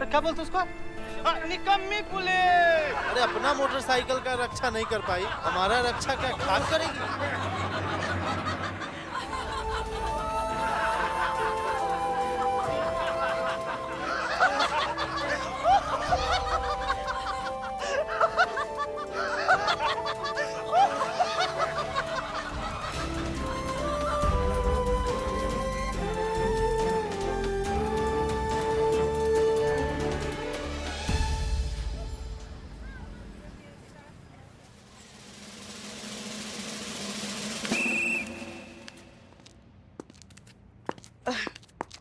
क्या बोलते उसको? निकम्मी पुलिस। अरे अपना मोटरसाइकिल का रक्षा नहीं कर पाई, हमारा रक्षा क्या खाक करेगी?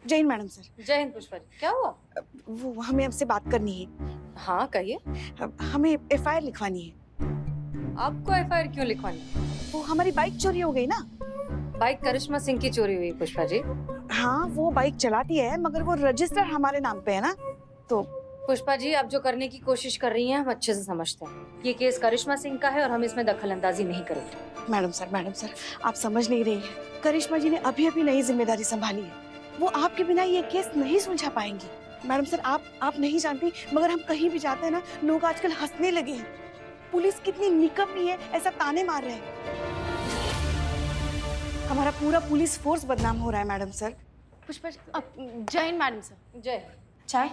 Jain madam sir. जय हिंद पुष्पा जी, क्या हुआ? वो हमें आपसे बात करनी है। हाँ कहिए। हमें एफआईआर लिखवानी है। आपको एफआईआर क्यों लिखवानी? वो हमारी बाइक चोरी हो गई ना। बाइक करिश्मा सिंह की चोरी हुई पुष्पा जी। हाँ वो बाइक चलाती है मगर वो रजिस्टर हमारे नाम पे है ना। तो पुष्पा जी आप जो करने की कोशिश कर रही हैं हम अच्छे से समझते हैं। ये केस करिश्मा सिंह का है और हम इसमें दखल अंदाजी नहीं करेंगे। मैडम सर आप समझ नहीं रही है। करिश्मा जी ने अभी अभी नई जिम्मेदारी संभाली है। वो आपके बिना ये केस नहीं सुलझा पाएंगी। मैडम सर आप नहीं जानती मगर हम कहीं भी जाते हैं ना लोग आजकल हंसने लगे हैं। पुलिस कितनी निकम्मी है ऐसा ताने मार रहे हैं। हमारा पूरा पुलिस फोर्स बदनाम हो रहा है madam sir. Pushpa Jain madam sir. जय। चाय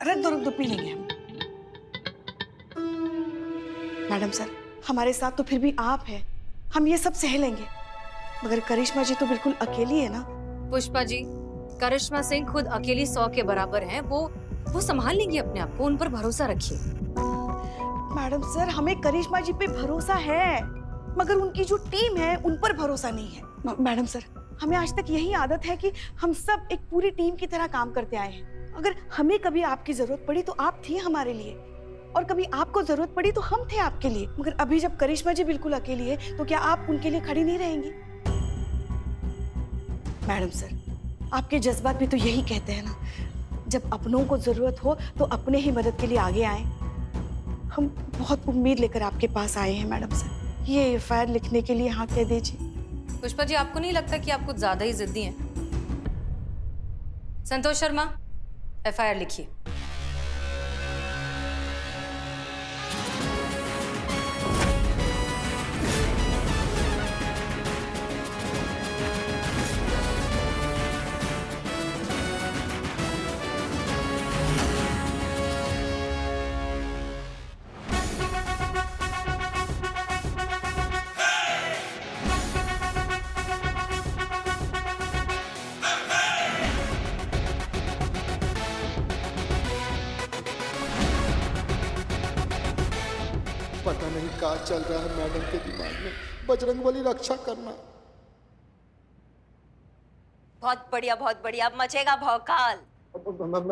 रुक दो पी लेंगे हम। मैडम सर हमारे साथ तो फिर भी आप है, हम ये सब सह लेंगे मगर करिश्मा जी तो बिल्कुल अकेली है ना। पुष्पा जी करिश्मा सिंह खुद अकेली 100 के बराबर हैं। वो संभाल लेंगी अपने आप को, उन पर भरोसा रखिए। मैडम सर हमें करिश्मा जी पे भरोसा है मगर उनकी जो टीम है उन पर भरोसा नहीं है। मैडम सर हमें आज तक यही आदत है कि हम सब एक पूरी टीम की तरह काम करते आए हैं। अगर हमें कभी आपकी जरूरत पड़ी तो आप थे हमारे लिए और कभी आपको जरूरत पड़ी तो हम थे आपके लिए। मगर अभी जब करिश्मा जी बिल्कुल अकेली है तो क्या आप उनके लिए खड़ी नहीं रहेंगी? मैडम सर आपके जज्बात भी तो यही कहते हैं ना, जब अपनों को जरूरत हो तो अपने ही मदद के लिए आगे आए। हम बहुत उम्मीद लेकर आपके पास आए हैं मैडम सर। ये एफआईआर लिखने के लिए हाँ कह दीजिए। पुष्पा जी आपको नहीं लगता कि आप कुछ ज्यादा ही जिद्दी हैं? संतोष शर्मा एफआईआर लिखिए। पता नहीं क्या चल रहा है मैडम के दिमाग में। बजरंगबली रक्षा करना। बहुत बढ़िया अब मचेगा भौकाल।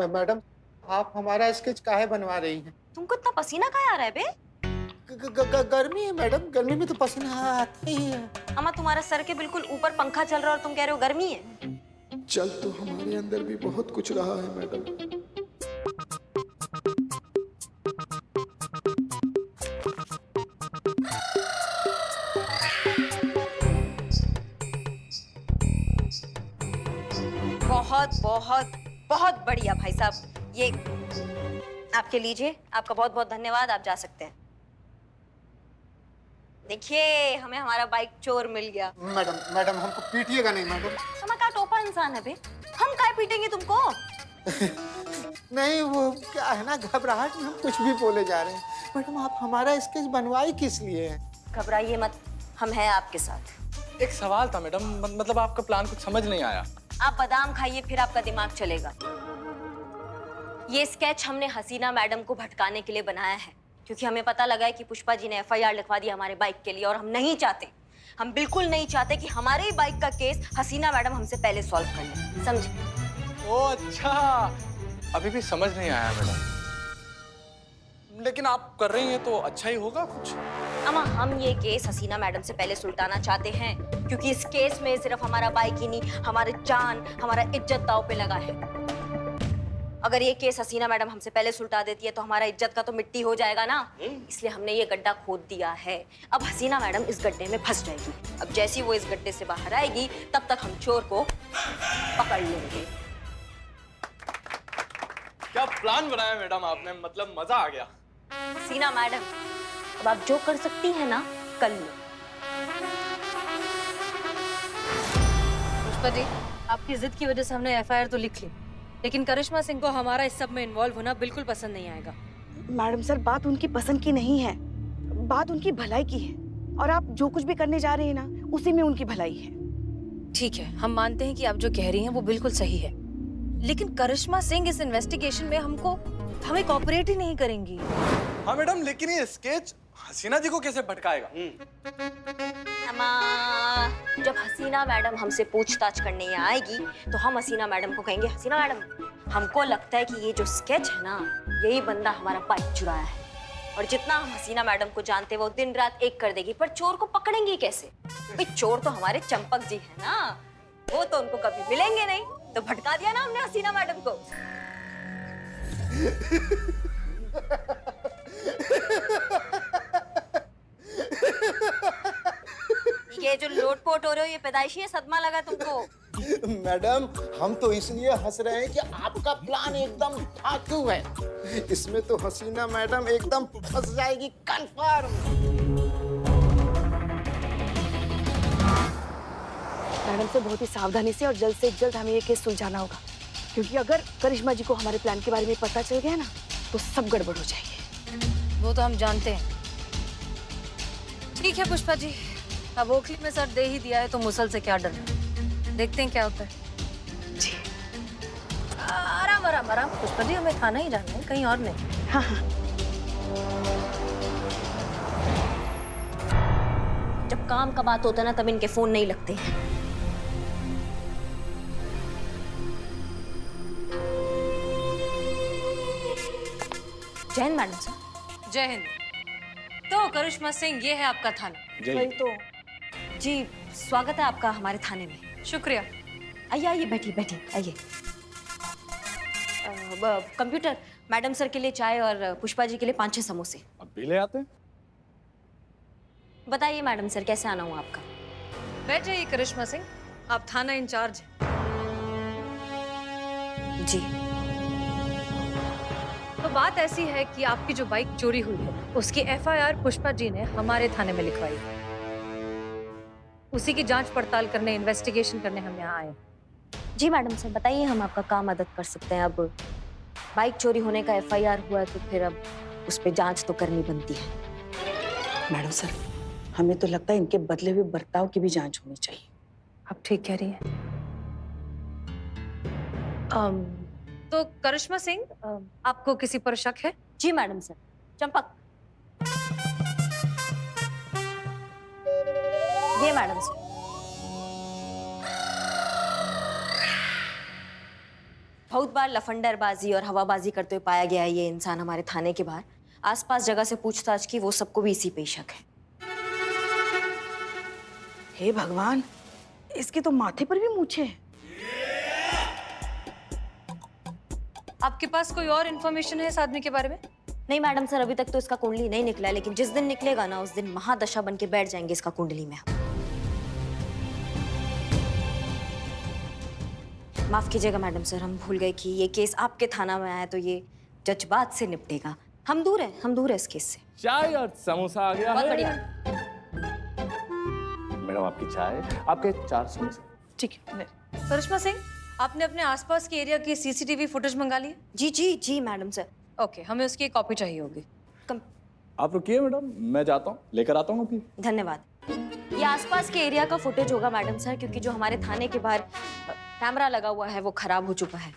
मैडम आप हमारा स्केच काहे बनवा रही हैं? तुमको इतना पसीना काहे आ रहा है बे? गर्मी है मैडम, गर्मी में तो पसीना आता ही है। अम्मा तुम्हारा सर के बिल्कुल ऊपर पंखा चल रहा है और तुम कह रहे हो गर्मी है। चल तो हमारे अंदर भी बहुत कुछ रहा है मैडम। बहुत बढ़िया भाई साहब, ये आपके लीजिए। आपका बहुत बहुत धन्यवाद, आप जा सकते हैं। देखिए हमें हमारा बाइक चोर मिल गया। मैडम हमको पीटिएगा नहीं मैडम। हमारा का टोपा इंसान है बे, हम काहे पीटेंगे तुमको? नहीं वो क्या है ना, घबराहट में हम कुछ भी बोले जा रहे हैं। मैडम आप हमारा स्केच बनवाई किस लिए है? घबराइए मत, हम हैं आपके साथ। एक सवाल था मैडम, मतलब आपका प्लान कुछ समझ नहीं आया। आप बादाम खाइए फिर आपका दिमाग चलेगा। ये स्केच हमने हसीना मैडम को भटकाने के लिए बनाया है क्योंकि हमें पता लगा है कि पुष्पा जी ने एफआईआर लिखवा दी हमारे बाइक के लिए और हम नहीं चाहते, हम बिल्कुल नहीं चाहते कि हमारे ही बाइक का केस हसीना मैडम हमसे पहले सॉल्व कर ले। समझे? ओ अच्छा, अभी भी समझ नहीं आया मैडम, लेकिन आप कर रही हैं तो अच्छा ही होगा कुछ। अम्मा हम ये केस हसीना मैडम से पहले सुलटाना चाहते हैं क्योंकि इस केस में सिर्फ हमारा बाइक ही नहीं, हमारे जान, हमारा इज्जत दांव पे लगा है। अगर ये केस हसीना मैडम हमसे पहले सुलटा देती है तो हमारा इज्जत का तो मिट्टी हो जाएगा ना। इसलिए हमने ये गड्ढा खोद दिया है। अब हसीना मैडम इस गड्ढे में फंस जाएगी। अब जैसी वो इस गड्ढे से बाहर आएगी तब तक हम चोर को पकड़ लेंगे। क्या प्लान बनाया मैडम आपने, मतलब मजा आ गया। हसीना मैडम, अब आप जो कर सकती हैं ना, कर लो। पुष्पा जी, आपकी जिद की वजह से हमने एफआईआर तो लिख ली, लेकिन करिश्मा सिंह को हमारा इस सब में इन्वॉल्व होना बिल्कुल पसंद नहीं आएगा। मैडम सर, बात उनकी पसंद की नहीं है, बात उनकी भलाई की है। और आप जो कुछ भी करने जा रहे हैं ना, उसी में उनकी भलाई है। ठीक है, हम मानते हैं कि आप जो कह रही हैं वो बिल्कुल सही है, लेकिन करिश्मा सिंह इस इन्वेस्टिगेशन में हमें कोऑपरेट ही नहीं करेंगी। हाँ मैडम, लेकिन ये स्केच हसीना जी को कैसे भटकाएगा? अम्मा, जब हसीना मैडम हमसे पूछताछ करने यहाँ आएगी तो हम हसीना मैडम को कहेंगे, हसीना मैडम, हमको लगता है कि ये जो स्केच है ना, यही बंदा हमारा बाइक चुराया है। और जितना हम हसीना मैडम को जानते हैं वो दिन रात एक कर देगी, पर चोर को पकड़ेंगी कैसे? भाई चोर तो हमारे चंपक जी है ना, वो तो उनको कभी मिलेंगे नहीं, तो भटका दिया ना हमने हसीना मैडम को। ये जो लोटपोट हो रहे हो, ये पैदाइशी है, सदमा लगा तुमको? मैडम, हम तो इसलिए हंस रहे हैं कि आपका प्लान एकदम धांसू है। इसमें तो हसीना मैडम एकदम फंस जाएगी, कंफर्म। मैडम से बहुत ही सावधानी से और जल्द से जल्द हमें ये केस सुलझाना होगा, क्योंकि अगर करिश्मा जी को हमारे प्लान के बारे में पता चल गया ना, तो सब गड़बड़ हो जाएगी। वो तो हम जानते हैं। ठीक है पुष्पा जी, अब ओखली में सर दे ही दिया है तो मुसल से क्या डरना, देखते हैं क्या होता है। जी आराम आराम आराम पुष्पा जी, हमें खाना ही जाना है, कहीं और नहीं। हाँ हाँ। जब काम का बात होता है ना, तब इनके फोन नहीं लगते हैं। जय हिंद मैडम सर। जय हिंद। तो करिश्मा सिंह, ये है आपका थाना। वही तो। जी, स्वागत है आपका हमारे थाने में। शुक्रिया। आइए आइए, बैठिए बैठिए, आइए। कंप्यूटर, मैडम सर के लिए चाय और पुष्पा जी के लिए 5-6 समोसे। अब भी ले आते हैं। बताइए मैडम सर, कैसे आना हुआ आपका? बैठ जाइए करिश्मा सिंह, आप थाना इंचार्ज हैं। जी। तो बात ऐसी है कि आपकी जो बाइक चोरी हुई है, उसकी एफआईआर पुष्पा जी ने हमारे थाने में लिखवाई। उसी की जांच पड़ताल करने, इन्वेस्टिगेशन करने हम यहाँ आए। जी मैडम सर, बताइए, हम आपका काम मदद कर सकते हैं। अब बाइक चोरी होने का एफआईआर हुआ है तो फिर अब उस पर जांच तो करनी बनती है। मैडम सर, हमें तो लगता है इनके बदले हुए बर्ताव की भी जांच होनी चाहिए। आप ठीक कह रही हैं। तो करिश्मा सिंह, आपको किसी पर शक है? जी मैडम सर। चंपक, ये मैडम सर। बहुत बार लफंडरबाजी और हवाबाजी करते हुए पाया गया है ये इंसान हमारे थाने के बाहर। आसपास जगह से पूछताछ की, वो सबको भी इसी पे शक है। हे भगवान, इसके तो माथे पर भी मूछें हैं। आपके पास कोई और इन्फॉर्मेशन है इस आदमी के बारे में? नहीं मैडम सर, अभी तक तो इसका कुंडली नहीं निकला है, लेकिन जिस दिन निकलेगा ना, उस दिन महादशा बन के बैठ जाएंगे इसका कुंडली में। माफ कीजिएगा मैडम सर, हम भूल गए कि ये केस आपके थाना में आया तो ये जज्बात से निपटेगा। हम दूर हैं इस केस से। चाय और समोसा आ गया बहुत है। बढ़िया। मैडम आपकी चाय, आपके 4 समोसे। ठीक है। करिश्मा सिंह, आपने अपने आसपास के एरिया की सीसीटीवी फुटेज मंगा ली है? जी जी जी मैडम सर। ओके, हमें उसकी एक कॉपी चाहिए होगी। आप रुकिए मैडम, मैं जाता हूँ, लेकर आता हूँ अभी। धन्यवाद। ये आसपास के एरिया का फुटेज होगा मैडम सर, क्योंकि जो हमारे थाने के बाहर कैमरा लगा हुआ है वो खराब हो चुका है,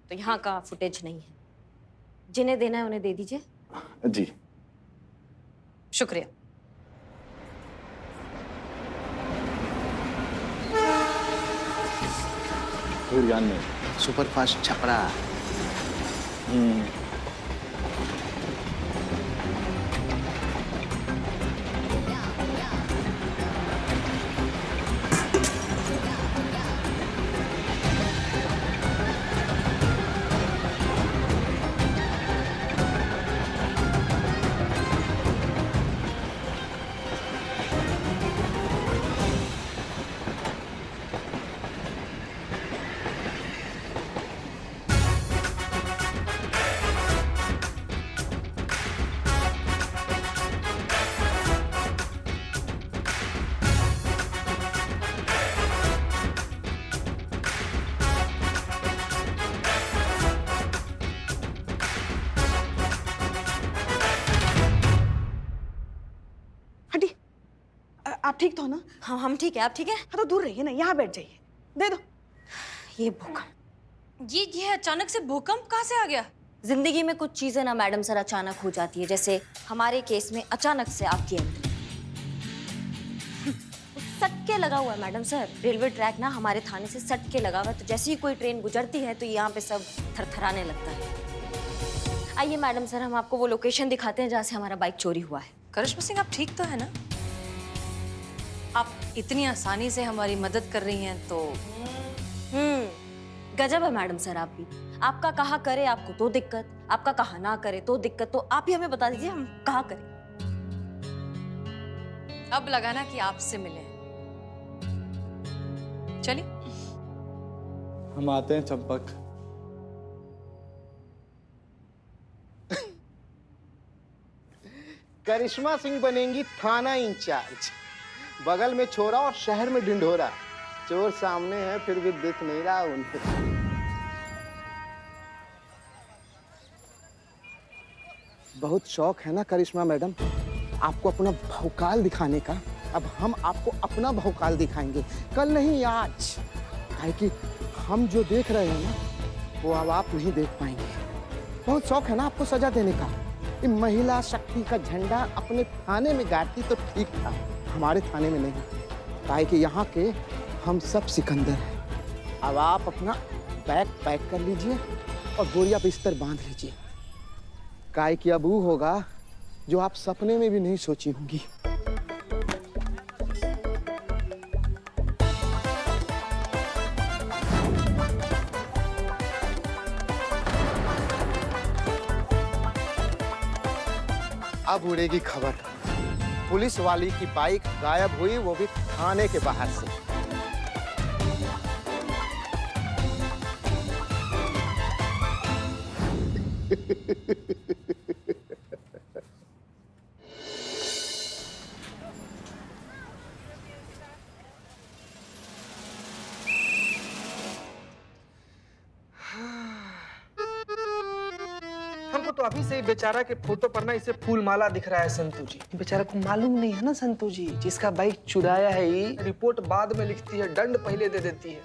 तो यहाँ का फुटेज नहीं है। जिन्हें देना है उन्हें दे दीजिए। जी शुक्रिया। गुरगान में सुपरफास्ट छपरा। आप ठीक तो हो ना? हाँ हम ठीक है, आप ठीक है? हाँ तो दूर रहिए ना, यहाँ बैठ जाइए। दे दो। ये भूकंप, ये अचानक से भूकंप कहाँ से आ गया? जिंदगी में कुछ चीजें ना मैडम सर अचानक हो जाती है, जैसे हमारे केस में अचानक से आपकी एंट्री। सटके लगा हुआ है मैडम सर, रेलवे ट्रैक ना हमारे थाने से सटके लगा हुआ है, तो जैसे ही कोई ट्रेन गुजरती है तो यहाँ पे सब थरथराने लगता है। आइए मैडम सर, हम आपको वो लोकेशन दिखाते हैं जहाँ से हमारा बाइक चोरी हुआ है। करिश्मा सिंह, आप ठीक तो है ना? आप इतनी आसानी से हमारी मदद कर रही हैं तो गजब है मैडम सर आप भी। आपका कहा करे आपको तो दिक्कत, आपका कहा ना करे तो दिक्कत, तो आप ही हमें बता दीजिए हम कहा करें। अब लगाना कि आपसे मिले। चलिए। हम आते हैं चंपक। करिश्मा सिंह बनेंगी थाना इंचार्ज। बगल में छोरा और शहर में ढिंढोरा। चोर सामने है फिर भी दिख नहीं रहा उन्हें। बहुत शौक है ना करिश्मा मैडम आपको अपना भौकाल दिखाने का। अब हम आपको अपना भौकाल दिखाएंगे, कल नहीं आज। काहे कि हम जो देख रहे हैं ना वो अब आप नहीं देख पाएंगे। बहुत शौक है ना आपको सजा देने का। ये महिला शक्ति का झंडा अपने थाने में गाड़ती तो ठीक था, हमारे थाने में नहीं। काहे कि यहाँ के हम सब सिकंदर हैं। अब आप अपना बैग पैक कर लीजिए और बोरिया बिस्तर बांध लीजिए। काहे कि अब वो होगा जो आप सपने में भी नहीं सोची होंगी। अब उड़ेगी खबर, पुलिस वाली की बाइक गायब हुई, वो भी थाने के बाहर से। हमको तो अभी से ही बेचारा के फोटो पर ना इसे फूल माला दिख रहा है संतू जी। बेचारा को मालूम नहीं है ना संतू जी, जिसका बाइक चुराया है ये रिपोर्ट बाद में लिखती है, दंड पहले दे देती है।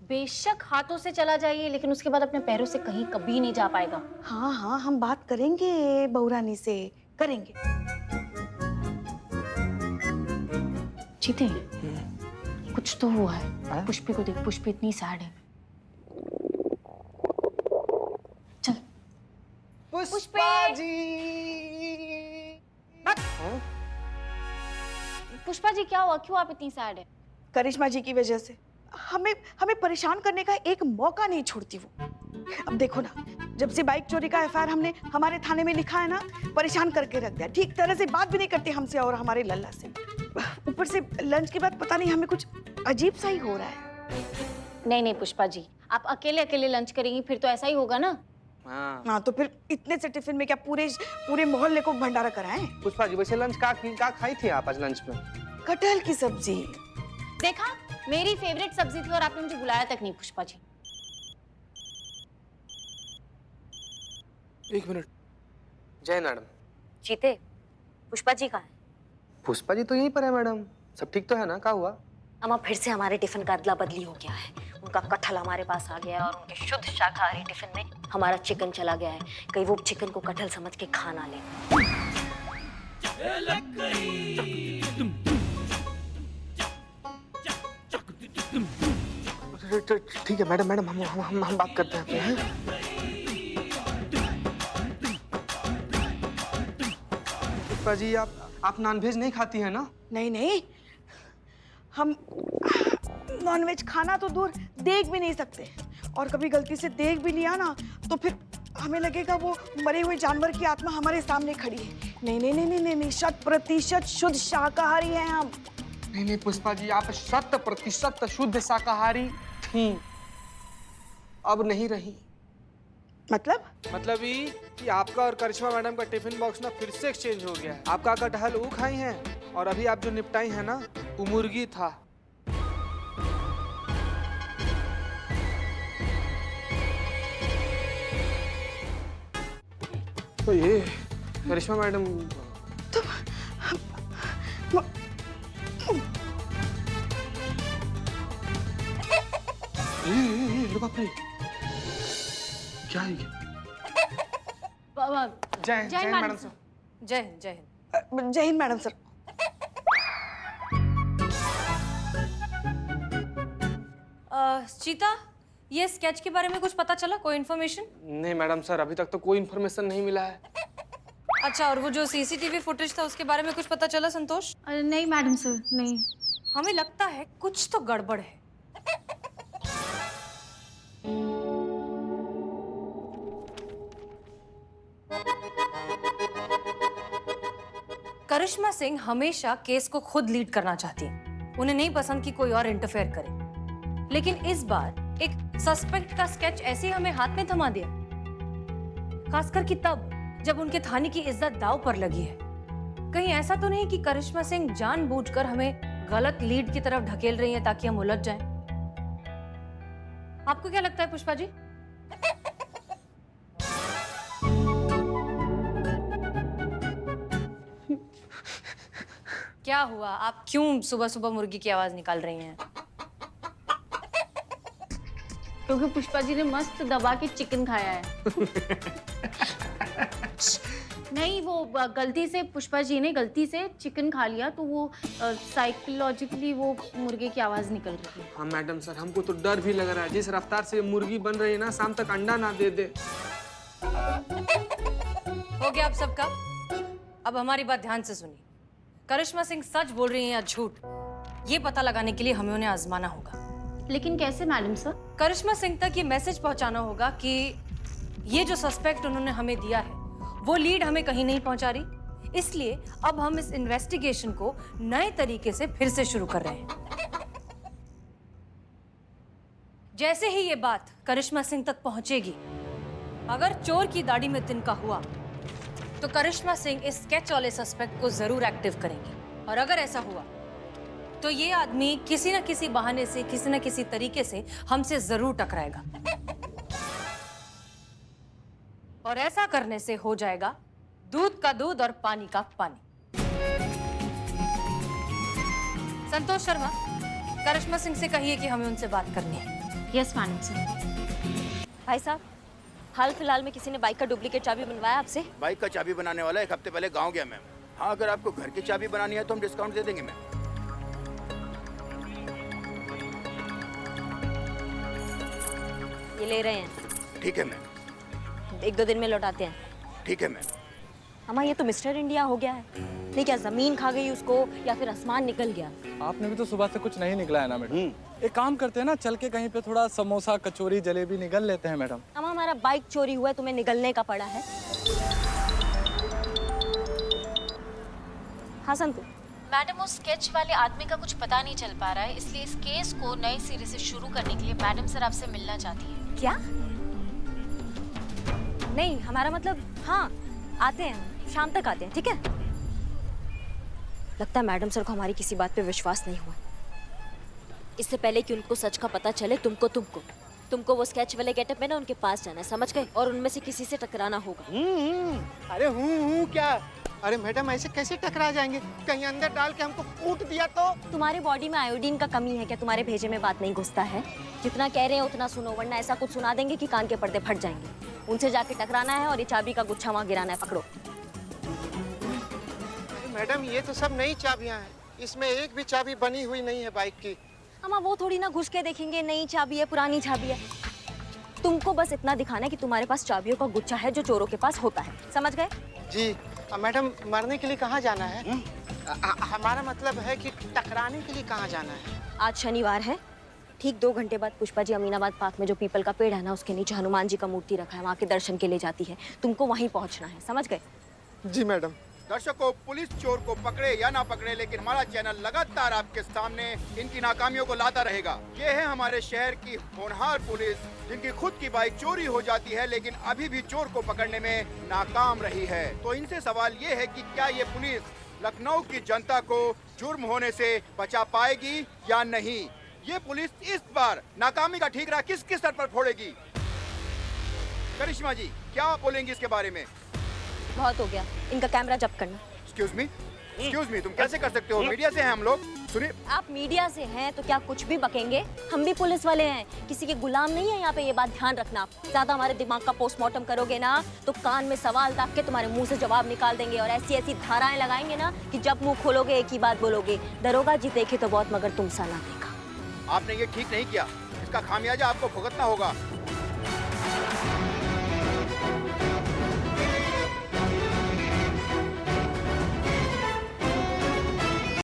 बेशक हाथों से चला जाइए, लेकिन उसके बाद अपने पैरों से कहीं कभी नहीं जा पाएगा। हाँ हाँ, हम बात करेंगे बहुरानी से, करेंगे। जीते कुछ तो हुआ है। पुष्पी को देख, पुष्पी इतनी सैड है। चल पुष्पा जी। पुष्पा जी क्या हुआ, क्यों आप इतनी सैड है? करिश्मा जी की वजह से हमें परेशान करने का एक मौका नहीं छोड़ती वो। अब देखो ना, जब से बाइक चोरी का एफआईआर हमने हमारे थाने में लिखा है ना, परेशान करके रख दिया। ठीक तरह से बात भी नहीं करती हमसे और हमारे लल्ला से। ऊपर से लंच के बाद पता नहीं हमें कुछ अजीब सा ही हो रहा है। नहीं पुष्पा जी, आप अकेले अकेले लंच करेंगी फिर तो ऐसा ही होगा ना। हाँ तो फिर इतने से टिफिन में क्या पूरे मोहल्ले को भंडारा कराएं? पुष्पा जी वैसे लंच का खाई थी आप आज लंच में? कटहल की सब्जी। देखा, मेरी फेवरेट सब्जी थी और आपने मुझे बुलाया तक नहीं। पुष्पा जी एक मिनट। जय मैडम। जीते, पुष्पा जी कहाँ है? पुष्पा जी तो यहीं पर है मैडम। सब ठीक तो है ना? क्या हुआ? अम्मा फिर से हमारे टिफिन का अदला बदली हो गया है। उनका कटहल हमारे पास आ गया है और उनके शुद्ध शाकाहारी टिफिन में हमारा चिकन चला गया है। कहीं वो चिकन को कटहल समझ के खा ना ले। ठीक है मैडम, हम बात करते हैं। पुष्पा जी आप नॉनवेज नहीं खाती है ना? नहीं, हम नॉनवेज खाना तो दूर देख भी नहीं सकते। और कभी गलती से देख भी लिया ना तो फिर हमें लगेगा वो मरे हुए जानवर की आत्मा हमारे सामने खड़ी है। नहीं, 100% शुद्ध शाकाहारी हैं हम। नहीं पुष्पा जी, आप 100% शुद्ध शाकाहारी थी, अब नहीं रही। मतलब ये कि आपका और करिश्मा मैडम का टिफिन बॉक्स ना फिर से एक्सचेंज हो गया है। आपका कटहल वो खाई हैं और अभी आप जो निपटाई है ना वो मुर्गी था। तो ये करिश्मा मैडम अरे बाप रे, क्या है ये? जय जय मैडम सर। जय हिंद, जय हिंद। जय हिंद मैडम सर। चीता, ये स्केच के बारे में कुछ पता चला? कोई इन्फॉर्मेशन? नहीं मैडम सर, अभी तक तो कोई इन्फॉर्मेशन नहीं मिला है। अच्छा, और वो जो सीसीटीवी फुटेज था उसके बारे में कुछ पता चला संतोष? नहीं मैडम सर, नहीं। हमें लगता है कुछ तो गड़बड़ है। करिश्मा सिंह हमेशा केस को खुद लीड करना चाहती हैं। उन्हें नहीं पसंद कि कोई और इंटरफेयर करे। लेकिन इस बार एक सस्पेक्ट का स्केच ऐसे ही हमें हाथ में थमा दिया, खासकर कि तब जब उनके थाने की इज्जत दांव पर लगी है। कहीं ऐसा तो नहीं कि करिश्मा सिंह जानबूझकर हमें गलत लीड की तरफ ढकेल रही हैं ताकि हम उलझ जाएं? आपको क्या लगता है पुष्पा जी? क्या हुआ? आप क्यों सुबह सुबह मुर्गी की आवाज निकाल रही हैं? क्योंकि पुष्पा जी ने मस्त दबा के चिकन खाया है। नहीं, वो गलती से पुष्पा जी ने गलती से चिकन खा लिया, तो वो साइकोलॉजिकली वो मुर्गे की आवाज निकल रही है। हाँ मैडम सर, हमको तो डर भी लग रहा है। जिस रफ्तार से मुर्गी बन रही है ना, शाम तक अंडा ना दे दे। हो गया आप सबका? अब हमारी बात ध्यान से सुनिए। करिश्मा सिंह सच बोल रही हैं या झूठ, ये पता लगाने के लिए हमें उन्हें आजमाना होगा। लेकिन कैसे मैडम सर? करिश्मा सिंह तक ये मैसेज पहुंचाना होगा कि ये जो सस्पेक्ट उन्होंने हमें दिया है वो लीड हमें कहीं नहीं पहुंचा रही। इसलिए अब हम इस इन्वेस्टिगेशन को नए तरीके से फिर से शुरू कर रहे हैं। जैसे ही ये बात करिश्मा सिंह तक पहुंचेगी, अगर चोर की दाढ़ी में तिनका हुआ तो करिश्मा सिंह इस स्केच वाले सस्पेक्ट को जरूर एक्टिव करेंगी। और अगर ऐसा हुआ तो ये आदमी किसी न किसी बहाने से, किसी न किसी तरीके से हमसे जरूर टकराएगा। और ऐसा करने से हो जाएगा दूध का दूध और पानी का पानी। संतोष शर्मा, करिश्मा सिंह से कहिए कि हमें उनसे बात करनी है। Yes madam sir. भाई साहब, हाल फिलहाल में किसी ने बाइक का डुप्लीकेट चाबी बनवाया आपसे? बाइक का चाबी बनाने वाला 1 हफ्ते पहले गांव गया मैम। हाँ, अगर आपको घर की चाबी बनानी है तो हम डिस्काउंट दे देंगे मैम। ये ले रहे हैं। ठीक है मैम। 1-2 दिन में लौटाते हैं। ठीक है मैम। अम्मा, ये तो मिस्टर इंडिया हो गया है। नहीं, क्या जमीन खा गई उसको या फिर आसमान निकल गया? आपने भी तो सुबह से कुछ नहीं निकला है ना मैडम। एक काम करते हैं ना, चल के कहीं पे थोड़ा समोसा कचौरी जलेबी निगल लेते हैं मैडम। अम्मा, हमारा बाइक चोरी हुआ है, तुम्हें निगलने का पड़ा है। हाँ संतु। मैडम, उस स्केच वाले आदमी का कुछ पता नहीं चल पा रहा है, इसलिए इस केस को नए सिरे से शुरू करने के लिए मैडम सर आपसे मिलना चाहती है। क्या? नहीं, हमारा मतलब, हाँ आते हैं, शाम तक आते हैं, ठीक है? लगता है मैडम सर को हमारी किसी बात पे विश्वास नहीं हुआ। इससे पहले कि उनको सच का पता चले, तुमको वो स्केच वाले गेटअप में ना उनके पास जाना है, समझ गए? और उनमें से किसी से टकराना होगा। अरे हूँ क्या? अरे मैडम, ऐसे कैसे टकरा जाएंगे? कहीं अंदर डाल के हमको कूट दिया तो? तुम्हारे बॉडी में आयोडीन का कमी है क्या? तुम्हारे भेजे में बात नहीं घुसता है? जितना कह रहे हैं उतना सुनो, वरना ऐसा कुछ सुना देंगे कि कान के पर्दे फट जाएंगे। उनसे जाके टकराना है और ये चाबी का गुच्छा वहाँ गिराना है, पकड़ो। मैडम, ये तो सब नई चाबियां हैं, इसमें एक भी चाबी बनी हुई नहीं है बाइक की। हम वो थोड़ी ना घुस के देखेंगे नई चाबी है पुरानी चाबी है। तुमको बस इतना दिखाना है कि तुम्हारे पास चाबियों का गुच्छा है जो चोरों के पास होता है, समझ गए? जी मैडम, मरने के लिए कहाँ जाना है? हमारा मतलब है कि टकराने के लिए कहाँ जाना है? आज शनिवार है, ठीक 2 घंटे बाद पुष्पा जी अमीनाबाद पार्क में जो पीपल का पेड़ है ना, उसके नीचे हनुमान जी का मूर्ति रखा है, वहाँ के दर्शन के लिए जाती है। तुमको वहीं पहुँचना है, समझ गए? जी मैडम। दर्शकों, पुलिस चोर को पकड़े या ना पकड़े, लेकिन हमारा चैनल लगातार आपके सामने इनकी नाकामियों को लाता रहेगा। ये है हमारे शहर की होनहार पुलिस, जिनकी खुद की बाइक चोरी हो जाती है लेकिन अभी भी चोर को पकड़ने में नाकाम रही है। तो इनसे सवाल ये है कि क्या ये पुलिस लखनऊ की जनता को जुर्म होने से बचा पाएगी या नहीं? ये पुलिस इस बार नाकामी का ठीकरा किस किस सर पर फोड़ेगी? करिश्मा जी, क्या आप बोलेंगी इसके बारे में? बहुत हो गया, इनका कैमरा जब्त करना। एक्सक्यूज मी, तुम कैसे कर सकते हो? मीडिया से हैं हम लोग। सुनिए, आप मीडिया से हैं तो क्या कुछ भी बकेंगे? हम भी पुलिस वाले हैं, किसी के गुलाम नहीं है यहाँ पे, ये बात ध्यान रखना। ज्यादा हमारे दिमाग का पोस्टमार्टम करोगे ना तो कान में सवाल दाग के तुम्हारे मुंह से जवाब निकाल देंगे और ऐसी ऐसी धाराएं लगाएंगे ना कि जब मुंह खोलोगे एक ही बात बोलोगे, दरोगा जी देखे तो बहुत मगर तुम सा ना देखा। आपने ये ठीक नहीं किया, इसका खामियाजा आपको भुगतना होगा।